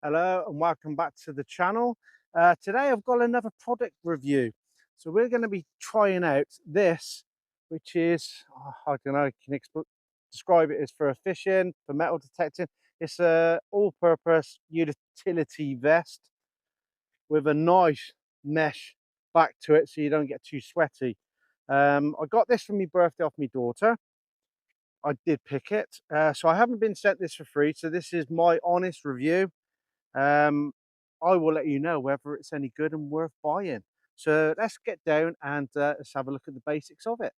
Hello and welcome back to the channel. Today I've got another product review. So we're going to be trying out this, which is, I don't know, I can describe it as for fishing, for metal detecting. It's a all-purpose utility vest with a nice mesh back to it so you don't get too sweaty. I got this for my birthday off my daughter. I did pick it. So I haven't been sent this for free. So this is my honest review. um, I will let you know whether it's any good and worth buying. So let's get down and let's have a look at the basics of it.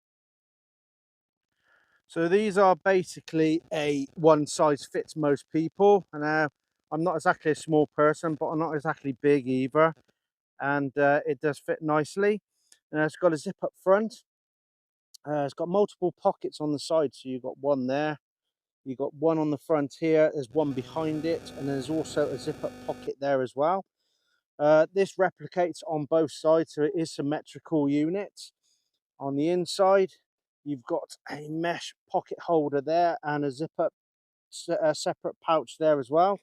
So these are basically a one size fits most people. And I'm not exactly a small person, but I'm not exactly big either. And it does fit nicely. And it's got a zip up front. It's got multiple pockets on the side. So you've got one there. You've got one on the front here. There's one behind it. And there's also a zip up pocket there as well. This replicates on both sides, so it is symmetrical units. On the inside, you've got a mesh pocket holder there and a zip up separate pouch there as well.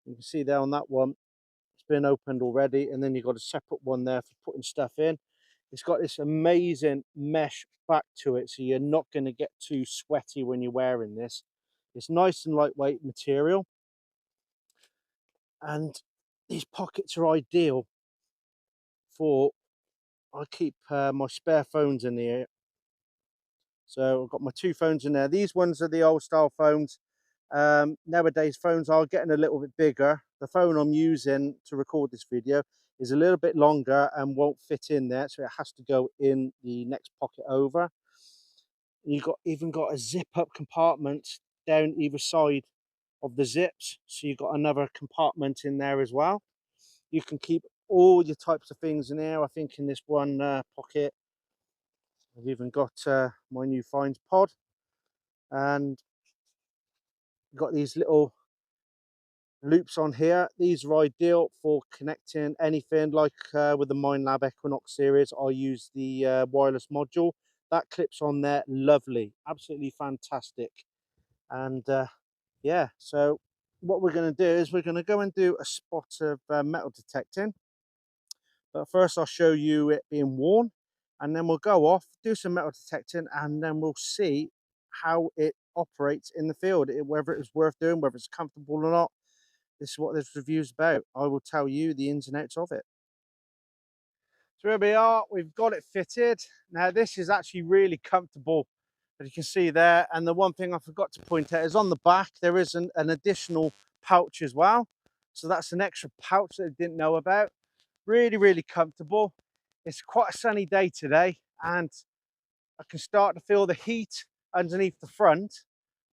You can see there on that one, it's been opened already, and then you've got a separate one there for putting stuff in. It's got this amazing mesh back to it, so you're not going to get too sweaty when you're wearing this. It's nice and lightweight material, and these pockets are ideal for, I keep my spare phones in here. So I've got my two phones in there. These ones are the old style phones. Nowadays phones are getting a little bit bigger. The phone I'm using to record this video is a little bit longer and won't fit in there, so it has to go in the next pocket over. You've got even got a zip up compartment down either side of the zips, so you've got another compartment in there as well. You can keep all your types of things in there. I think in this one pocket I've even got my new finds pod, and got these little loops on here. These are ideal for connecting anything, like with the Minelab Equinox series. I use the wireless module that clips on there. Lovely, absolutely fantastic. And yeah, so what we're going to do is we're going to go and do a spot of metal detecting. But first I'll show you it being worn, and then we'll go off, do some metal detecting, and then we'll see how it operates in the field, whether it's worth doing, whether it's comfortable or not. This is what this review is about. I will tell you the ins and outs of it. So here we are, we've got it fitted. Now this is actually really comfortable, as you can see there. And the one thing I forgot to point out is on the back, there is an additional pouch as well. So that's an extra pouch that I didn't know about. Really, really comfortable. It's quite a sunny day today, and I can start to feel the heat underneath the front,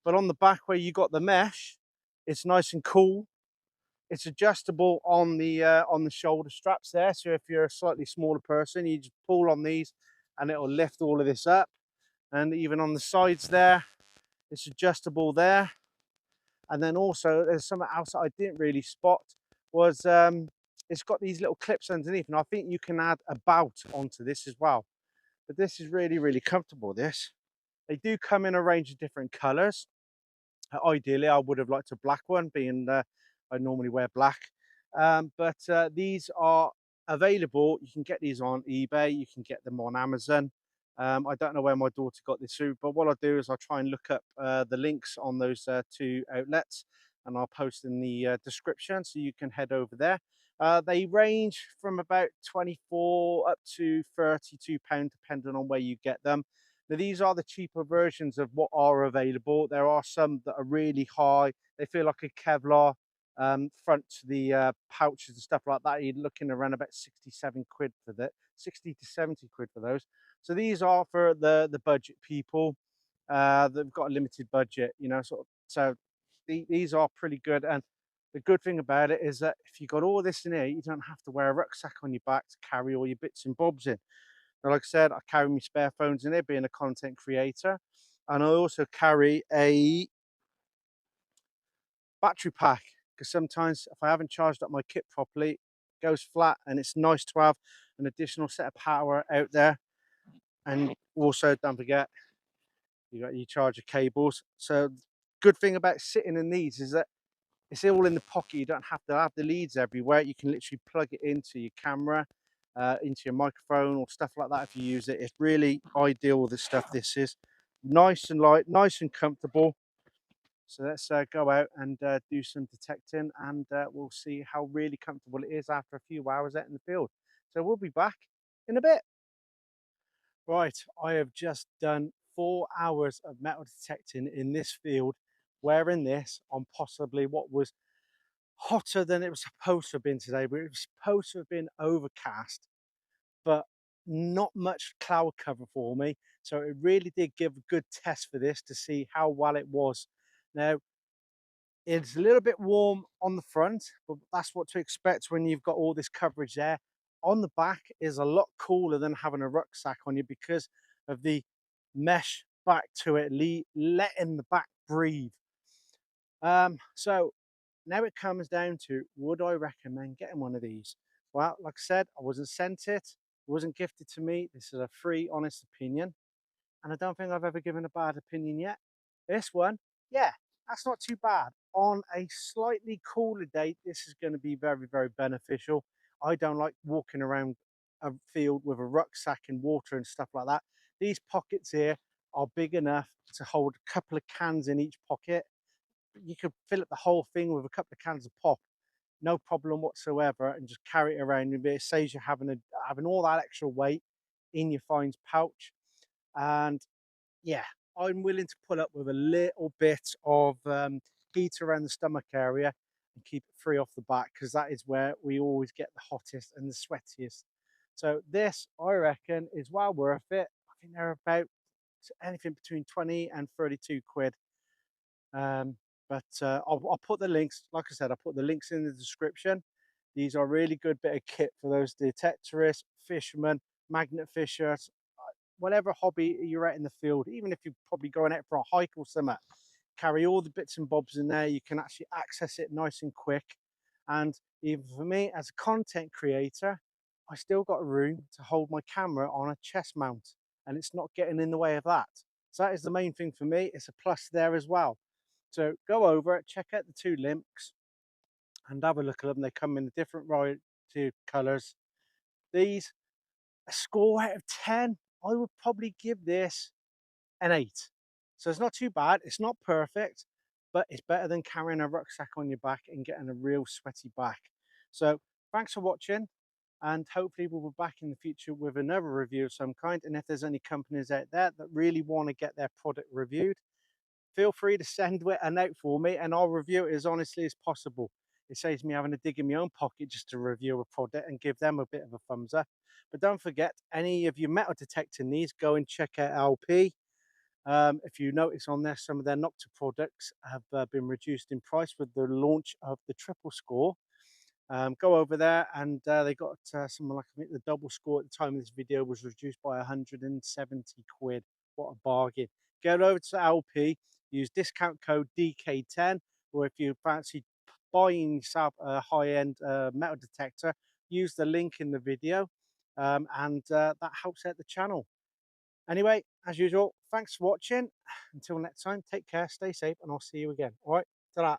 but on the back where you got the mesh, it's nice and cool. It's adjustable on the shoulder straps there. So if you're a slightly smaller person, you just pull on these and it'll lift all of this up. And even on the sides there, it's adjustable there. And then also there's something else that I didn't really spot was it's got these little clips underneath, and I think you can add a bout onto this as well. But this is really, really comfortable, this. They do come in a range of different colors. Ideally, I would have liked a black one, being I normally wear black. But these are available. You can get these on eBay. You can get them on Amazon. I don't know where my daughter got this through, but what I'll do is I'll try and look up the links on those two outlets, and I'll post in the description so you can head over there. They range from about 24 up to £32, depending on where you get them. Now, these are the cheaper versions of what are available. There are some that are really high. They feel like a Kevlar front to the pouches and stuff like that. You're looking around about 67 quid for that, 60 to 70 quid for those. So these are for the budget people. They've got a limited budget, you know, sort of. So these are pretty good. And the good thing about it is that if you got all this in here, you don't have to wear a rucksack on your back to carry all your bits and bobs in. Now, like I said, I carry my spare phones in there, being a content creator. And I also carry a battery pack, because sometimes if I haven't charged up my kit properly, it goes flat, and it's nice to have an additional set of power out there. And also, don't forget, you got your charger cables. So good thing about sitting in these is that it's all in the pocket. You don't have to have the leads everywhere. You can literally plug it into your camera, into your microphone or stuff like that if you use it. It's really ideal with the stuff this is. Nice and light, nice and comfortable. So let's go out and do some detecting, and we'll see how really comfortable it is after a few hours out in the field. So we'll be back in a bit. Right, I have just done 4 hours of metal detecting in this field, wearing this on possibly what was hotter than it was supposed to have been today, but it was supposed to have been overcast, but not much cloud cover for me. So it really did give a good test for this to see how well it was. Now, it's a little bit warm on the front, but that's what to expect when you've got all this coverage there. On the back is a lot cooler than having a rucksack on you because of the mesh back to it, letting the back breathe. So now it comes down to, would I recommend getting one of these? Well, like I said, I wasn't sent it. It wasn't gifted to me. This is a free, honest opinion. And I don't think I've ever given a bad opinion yet. This one, yeah, that's not too bad. On a slightly cooler day, this is going to be very, very beneficial. I don't like walking around a field with a rucksack and water and stuff like that. These pockets here are big enough to hold a couple of cans in each pocket. You could fill up the whole thing with a couple of cans of pop, no problem whatsoever, and just carry it around. It saves you having all that extra weight in your fines pouch. And yeah, I'm willing to pull up with a little bit of heat around the stomach area and keep it free off the back, because that is where we always get the hottest and the sweatiest. So this, I reckon, is well worth it. I think they're about anything between 20 and 32 quid. I'll put the links, like I said, I'll put the links in the description. These are really good bit of kit for those detectorists, fishermen, magnet fishers, whatever hobby you're at in the field. Even if you're probably going out for a hike or something, carry all the bits and bobs in there. You can actually access it nice and quick. And even for me as a content creator, I still got room to hold my camera on a chest mount, and it's not getting in the way of that. So that is the main thing for me. It's a plus there as well. So go over it, check out the two links and have a look at them. They come in a different variety of colours. These, a score out of 10, I would probably give this an 8. So it's not too bad. It's not perfect, but it's better than carrying a rucksack on your back and getting a real sweaty back. So thanks for watching, and hopefully we'll be back in the future with another review of some kind. And if there's any companies out there that really want to get their product reviewed, feel free to send a note for me and I'll review it as honestly as possible. It saves me having to dig in my own pocket just to review a product and give them a bit of a thumbs up. But don't forget, any of you metal detecting needs, go and check out LP. If you notice on there, some of their Nocta products have been reduced in price with the launch of the triple score. Go over there, and they got something like, I think the double score at the time of this video was reduced by 170 quid. What a bargain. Get over to LP, use discount code DK10, or if you fancy buying yourself a high-end metal detector, use the link in the video, and that helps out the channel. Anyway, as usual, thanks for watching. Until next time, take care, stay safe, and I'll see you again. All right, ta-ra.